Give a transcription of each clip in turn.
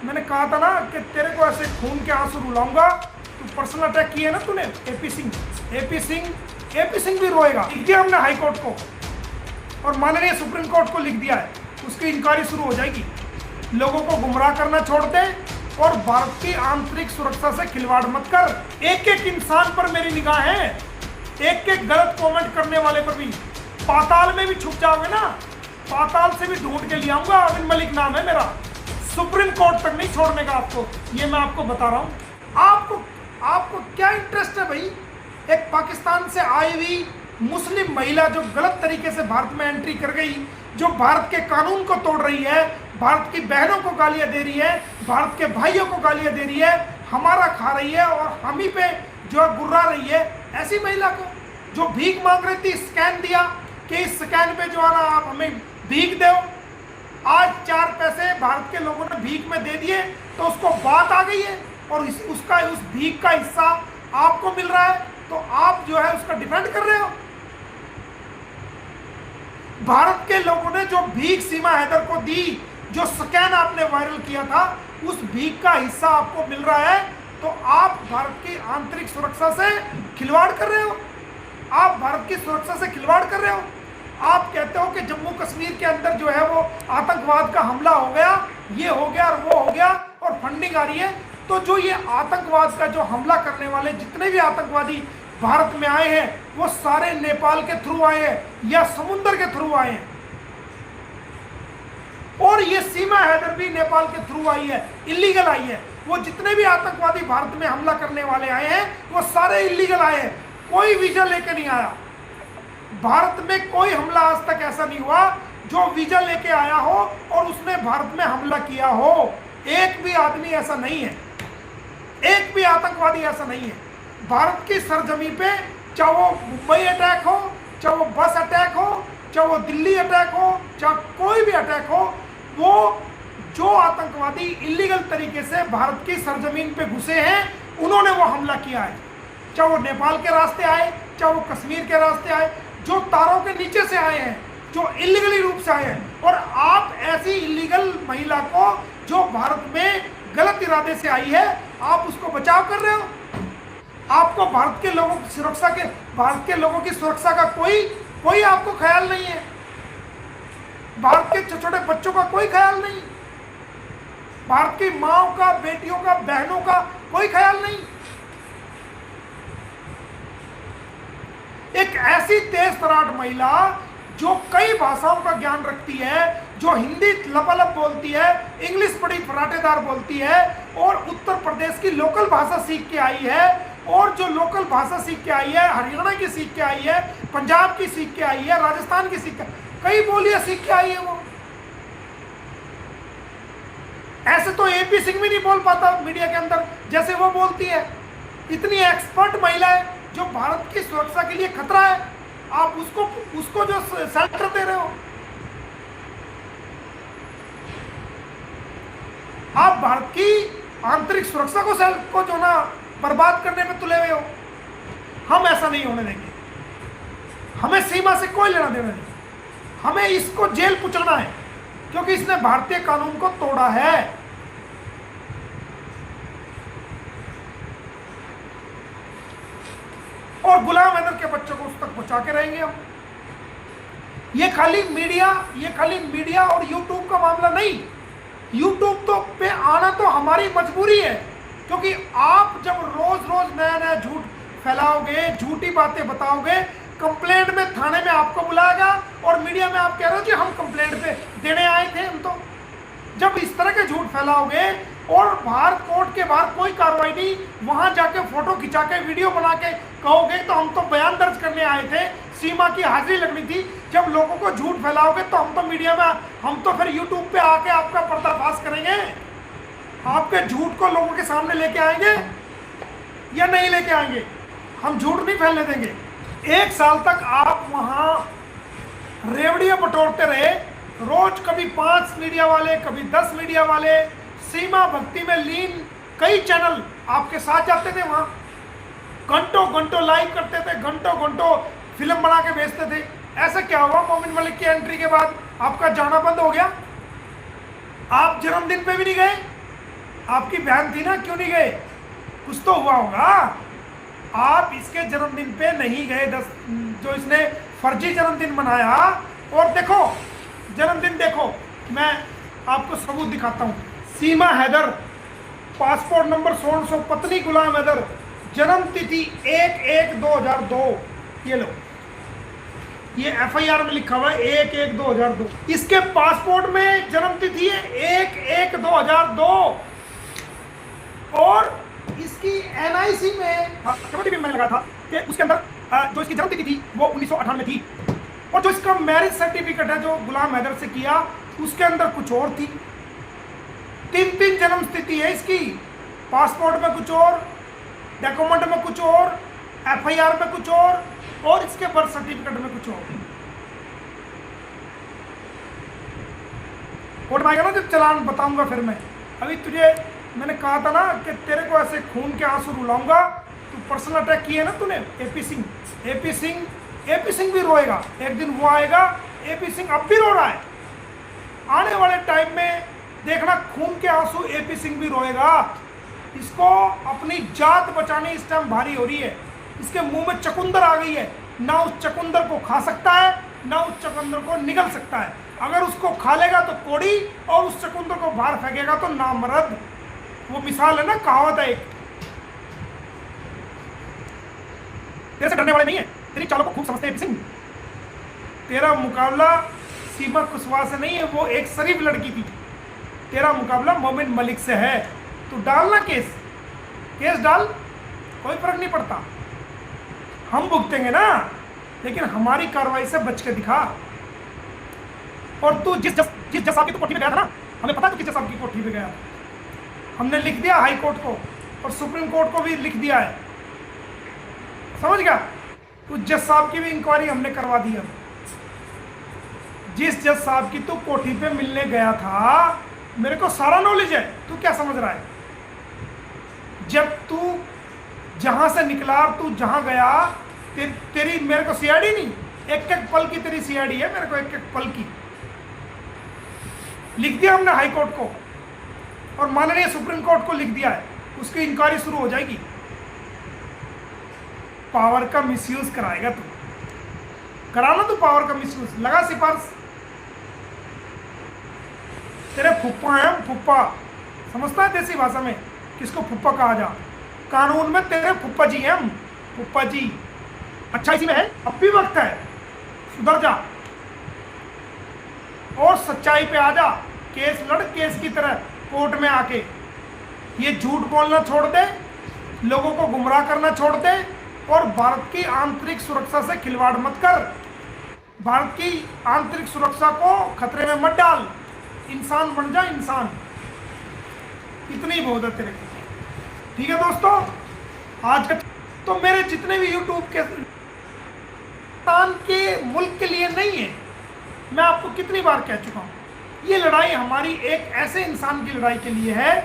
मैंने कहा था ना कि तेरे को ऐसे खून के आंसू रुलाऊंगा। तू पर्सनल अटैक किया ना तूने एपी सिंह भी रोएगा। लिख दिया हमने हाई कोर्ट को और माननीय सुप्रीम कोर्ट को लिख दिया है, उसकी इंक्वायरी शुरू हो जाएगी। लोगों को गुमराह करना छोड़ दे और भारत की आंतरिक सुरक्षा से खिलवाड़ मत कर। एक एक इंसान पर मेरी निगाह है, एक एक गलत कमेंट करने वाले पर भी। पाताल में भी छुप जाओगे ना, पाताल से भी ढूंढ के ले आऊंगा। अविन मलिक नाम है मेरा, सुप्रीम कोर्ट तक नहीं छोड़ने का आपको, ये मैं आपको बता रहा हूं। आपको क्या इंटरेस्ट है भाई? एक पाकिस्तान से आई हुई मुस्लिम महिला जो गलत तरीके से भारत में एंट्री कर गई, जो भारत के कानून को तोड़ रही है, भारत की बहनों को गालियां दे रही है, भारत के भाइयों को गालियां दे रही है, हमारा खा रही है और हम ही पे जो है गुर्रा रही है, ऐसी महिला को जो भीख मांग रही थी, स्कैन दिया कि इस स्कैन पे जो है ना आप हमें भीख दो। आज 4 पैसे भारत के लोगों ने भीख में दे दिए तो उसको बात आ गई है और उस भीख का हिस्सा आपको मिल रहा है, तो आप जो है उसका डिफेंड कर रहे हो। भारत के लोगों ने जो भीख सीमा हैदर को दी, जो स्कैन आपने वायरल किया था, उस भीख का हिस्सा आपको मिल रहा है, तो आप भारत की आंतरिक सुरक्षा से खिलवाड़ कर रहे हो। आप भारत की सुरक्षा से खिलवाड़ कर रहे हो। आप कहते हो कि जम्मू कश्मीर के अंदर जो है वो आतंकवाद का हमला हो गया, ये हो गया और वो हो गया और फंडिंग आ रही है। तो जो ये आतंकवाद का जो हमला करने वाले जितने भी आतंकवादी भारत में आए हैं, वो सारे नेपाल के थ्रू आए हैं या समुद्र के थ्रू आए हैं। और ये सीमा हैदर भी नेपाल के थ्रू आई है, इलीगल आई है। वो जितने भी आतंकवादी भारत में हमला करने वाले आए हैं, वो सारे इलीगल आए हैं, कोई वीजा लेके नहीं आया। भारत में कोई हमला आज तक ऐसा नहीं हुआ जो वीजा लेके आया हो और उसने भारत में हमला किया हो। एक भी आदमी ऐसा नहीं है, एक भी आतंकवादी ऐसा नहीं है। भारत की सरजमी पे चाहे वो मुंबई अटैक हो, चाहे वो बस अटैक हो, चाहे वो दिल्ली अटैक हो, चाहे कोई भी अटैक हो, वो जो आतंकवादी इलीगल तरीके से भारत की सरजमीन पे घुसे हैं, उन्होंने वो हमला किया है। चाहे वो नेपाल के रास्ते आए, चाहे वो कश्मीर के रास्ते आए, जो तारों के नीचे से आए हैं, जो इलीगली रूप से आए हैं। और आप ऐसी इलीगल महिला को जो भारत में गलत इरादे से आई है, आप उसको बचाव कर रहे हो। आपको भारत के लोगों की सुरक्षा का कोई आपको ख्याल नहीं है। भारत के छोटे बच्चों का कोई ख्याल नहीं, भारत की माओ का, बेटियों का, बहनों का कोई ख्याल नहीं। एक ऐसी तेज तराट महिला जो कई भाषाओं का ज्ञान रखती है, जो हिंदी लबालब बोलती है, इंग्लिश बड़ी फराटेदार बोलती है और उत्तर प्रदेश की लोकल भाषा सीख के आई है, और जो लोकल भाषा सीख के आई है, हरियाणा की सीख के आई है, पंजाब की सीख के आई है, राजस्थान की सीख के, कई बोलियां सीख के आई है वो। ऐसे तो एपी सिंह भी नहीं बोल पाता मीडिया के अंदर जैसे वो बोलती है। इतनी एक्सपर्ट महिला है जो भारत की सुरक्षा के लिए खतरा है, आप उसको जो सेल्टर दे रहे हो। आप भारत की आंतरिक सुरक्षा को जो ना बर्बाद करने में तुले हुए हो। हम ऐसा नहीं होने देंगे। हमें सीमा से कोई लेना देना नहीं। हमें इसको जेल पुचाना है क्योंकि इसने भारतीय कानून को तोड़ा है। और गुलाम हैदर के बच्चों को उस तक बचा के रहेंगे हम। ये खाली मीडिया और यूट्यूब का मामला नहीं। यूट्यूब तो पे आना तो हमारी मजबूरी है, क्योंकि आप जब रोज नया झूठ फैलाओगे, झूठी बातें बताओगे, कंप्लेंट में थाने में आपको बुलाएगा और मीडिया में आप कह रहे हो कि हम कंप्लेंट पे देने आए थे। हम तो जब इस तरह के झूठ फैलाओगे और बाहर कोर्ट के बाहर कोई कार्रवाई नहीं, वहां जाके फोटो खिंचा के वीडियो बना के कहोगे तो हम तो बयान दर्ज करने आए थे, सीमा की हाजिरी लगनी थी। जब लोगों को झूठ फैलाओगे तो हम तो मीडिया में, हम तो फिर यूट्यूब पे आके आपका पर्दाफाश करेंगे। आपके झूठ को लोगों के सामने लेके आएंगे या नहीं लेके आएंगे? हम झूठ नहीं फैलने देंगे। 1 साल तक आप वहां रेवड़ियां बटोरते रहे, रोज कभी 5 मीडिया वाले, कभी 10 मीडिया वाले, सीमा भक्ति में लीन कई चैनल आपके साथ जाते थे। वहां घंटों लाइव करते थे, घंटों फिल्म बना के भेजते थे। ऐसा क्या हुआ मोमिन मलिक की एंट्री के बाद आपका जाना बंद हो गया? आप जन्मदिन पे भी नहीं गए, आपकी बहन थी ना, क्यों नहीं गए? कुछ तो हुआ होगा। आप इसके जन्मदिन पे नहीं गए, जो इसने फर्जी जन्मदिन मनाया। और देखो जन्मदिन, देखो मैं आपको सबूत दिखाता हूँ। सीमा हैदर, पासपोर्ट नंबर 1600, पत्नी गुलाम हैदर, जन्म तिथि 1/1/2002। ये लो, ये एफआईआर में लिखा हुआ है 1/1/2002। इसके पासपोर्ट में जन्म तिथि है 1/1/2002। और इसकी एनआईसी में मैंने लगा था कि उसके अंदर जो इसकी जन्म तिथि थी वो 1998 थी। और जो इसका मैरिज सर्टिफिकेट है जो गुलाम हैदर से किया, उसके अंदर कुछ और थी। 3 जन्म तिथि है इसकी, पासपोर्ट में कुछ और, डॉक्यूमेंट में कुछ और, एफआईआर में कुछ और इसके बर्थ सर्टिफिकेट में कुछ और। कोर्ट में आएगा ना जब चालान बताऊंगा फिर मैं। अभी तुझे मैंने कहा था ना कि तेरे को ऐसे खून के आंसू रुलाऊंगा। तू पर्सनल अटैक किए ना तूने, एपी सिंह भी रोएगा। एक दिन वो आएगा, एपी सिंह अब भी रो रहा है। आने वाले टाइम में देखना खून के आंसू एपी सिंह भी रोएगा। इसको अपनी जात बचानी इस टाइम भारी हो रही है। इसके मुंह में चकुंदर आ गई है, ना उस चकुंदर को खा सकता है ना उस चकुंदर को निगल सकता है। अगर उसको खा लेगा तो कोड़ी, और उस चकुंदर को बाहर फेंकेगा तो नामर्द। वो मिसाल है ना, कहावत है एक। तेरे से डरने वाले नहीं है, तेरी चालों को खूब समझते हैं सिंह। तेरा मुकाबला सीमा कुशवाहा से नहीं है, वो एक शरीफ लड़की थी। तेरा मुकाबला मोमिन मलिक से है। तू डालना केस डाल, कोई फर्क नहीं पड़ता। हम भुगतेंगे ना, लेकिन हमारी कार्रवाई से बच के दिखा। और तू जिस जज साहब की तू कोठी में गया था ना, हमें पता है तू किस जज साहब की कोठी में गया। हमने लिख दिया हाई कोर्ट को और सुप्रीम कोर्ट को भी लिख दिया है, समझ गया? तो जज साहब की भी इंक्वायरी हमने करवा दी है। जिस जज साहब की तू कोठी पे मिलने गया था, मेरे को सारा नॉलेज है। तू क्या समझ रहा है? जब तू जहां से निकला, तू जहां गया, तेरी मेरे को सीआईडी नहीं, एक एक पल की तेरी सीआईडी है। मेरे को एक एक पल की लिख दिया हमने हाई कोर्ट को, और माननीय सुप्रीम कोर्ट को लिख दिया है। उसकी इंक्वायरी शुरू हो जाएगी। पावर का मिसयूज कराएगा तू, कराना तू पावर का मिसयूज, लगा सिफारिश। तेरे फुप्पा हैं हम, फुप्पा समझता है देसी भाषा में किसको फुप्पा कहा जा। कानून में तेरे फुप्पा जी हैं हम, फुप्पा जी। अच्छा इसी में है, अब भी वक्त है, सुधर जा और सच्चाई पे आ जा। केस लड़, केस की तरह कोर्ट में आके ये झूठ बोलना छोड़ दे, लोगों को गुमराह करना छोड़ दे, और भारत की आंतरिक सुरक्षा से खिलवाड़ मत कर। भारत की आंतरिक सुरक्षा को खतरे में मत डाल। इंसान बन जा, इंसान। इतनी बहुत है तेरे को, ठीक है दोस्तों? आज का तो मेरे जितने भी यूट्यूब के पाकिस्तान के मुल्क के लिए नहीं है। मैं आपको कितनी बार कह चुका हूँ, ये लड़ाई हमारी एक ऐसे इंसान की लड़ाई के लिए है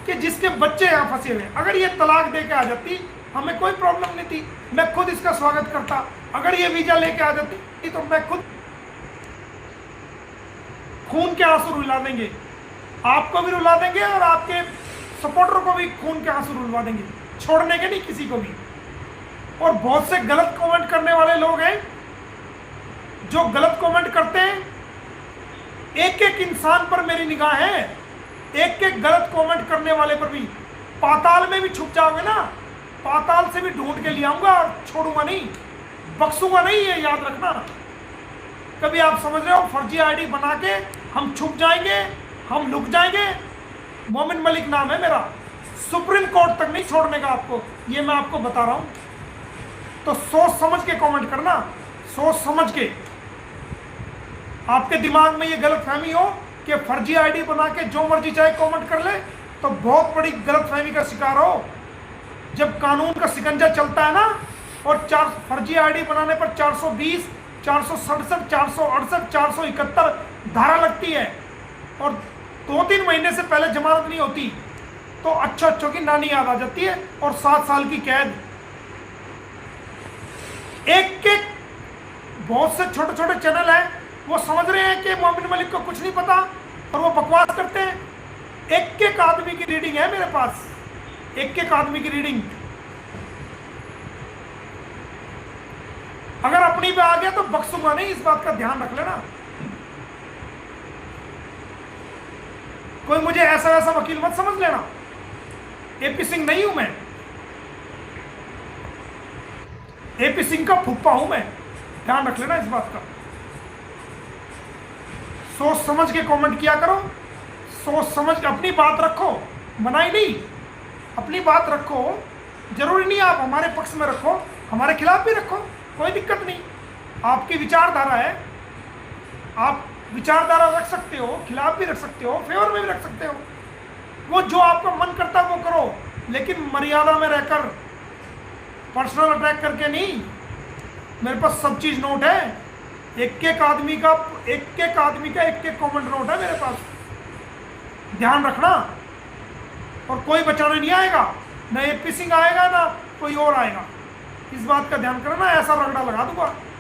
कि जिसके बच्चे यहाँ फंसे हुए। अगर ये तलाक दे के आ जाती, हमें कोई प्रॉब्लम नहीं थी, मैं खुद इसका स्वागत करता। अगर ये वीजा लेके आ जाती तो मैं खुद खून के आंसू रुला देंगे, आपको भी रुला देंगे और आपके सपोर्टर को भी खून के आंसू रुलवा देंगे, छोड़ने के नहीं किसी को भी। और बहुत से गलत कमेंट करने वाले लोग हैं जो गलत कमेंट करते हैं। एक एक इंसान पर मेरी निगाह है, एक एक गलत कमेंट करने वाले पर भी। पाताल में भी छुप जाओगे ना, पाताल से भी ढूंढ के ले आऊंगा और छोड़ूंगा नहीं, बख्सूंगा नहीं, ये याद रखना। कभी आप समझ रहे हो फर्जी आईडी बना के हम छुप जाएंगे, हम लुक जाएंगे? मोमिन मलिक नाम है मेरा, सुप्रीम कोर्ट तक नहीं छोड़ने का आपको, ये मैं आपको बता रहा हूं। तो सोच समझ के कमेंट करना, सोच समझ के। आपके दिमाग में ये गलतफहमी हो कि फर्जी आईडी बना के जो मर्जी चाहे कमेंट कर ले, तो बहुत बड़ी गलतफहमी का शिकार हो। जब कानून का शिकंजा चलता है ना, और फर्जी आईडी बनाने पर 420, 467, 468, 471 धारा लगती है, और 2-3 महीने से पहले जमानत नहीं होती, तो अच्छों की नानी याद आ जाती है और 7 साल की कैद। एक एक बहुत से छोटे छोटे चैनल हैं, वो समझ रहे हैं कि मोमिन मलिक को कुछ नहीं पता और वो बकवास करते हैं। एक एक आदमी की रीडिंग है मेरे पास, एक एक आदमी की रीडिंग। अगर अपनी पे आ गया तो बख्शूंगा नहीं, इस बात का ध्यान रख लेना। कोई मुझे ऐसा वैसा वकील मत समझ लेना, एपी सिंह नहीं हूं मैं, एपी सिंह का फुप्पा हूं मैं, ध्यान रख लेना इस बात का। सोच समझ के कमेंट किया करो, सोच समझ के अपनी बात रखो, मनाई नहीं, अपनी बात रखो। जरूरी नहीं आप हमारे पक्ष में रखो, हमारे खिलाफ भी रखो, कोई दिक्कत नहीं। आपकी विचारधारा है, आप विचारधारा रख सकते हो, खिलाफ भी रख सकते हो, फेवर में भी रख सकते हो। वो जो आपका मन करता है वो करो, लेकिन मर्यादा में रहकर, पर्सनल अटैक करके नहीं। मेरे पास सब चीज नोट है, एक एक आदमी का एक एक कमेंट नोट है मेरे पास, ध्यान रखना। और कोई बचाने नहीं आएगा, ना एपी सिंह आएगा ना कोई और आएगा, इस बात का ध्यान करना, ऐसा रगड़ा लगा दूंगा।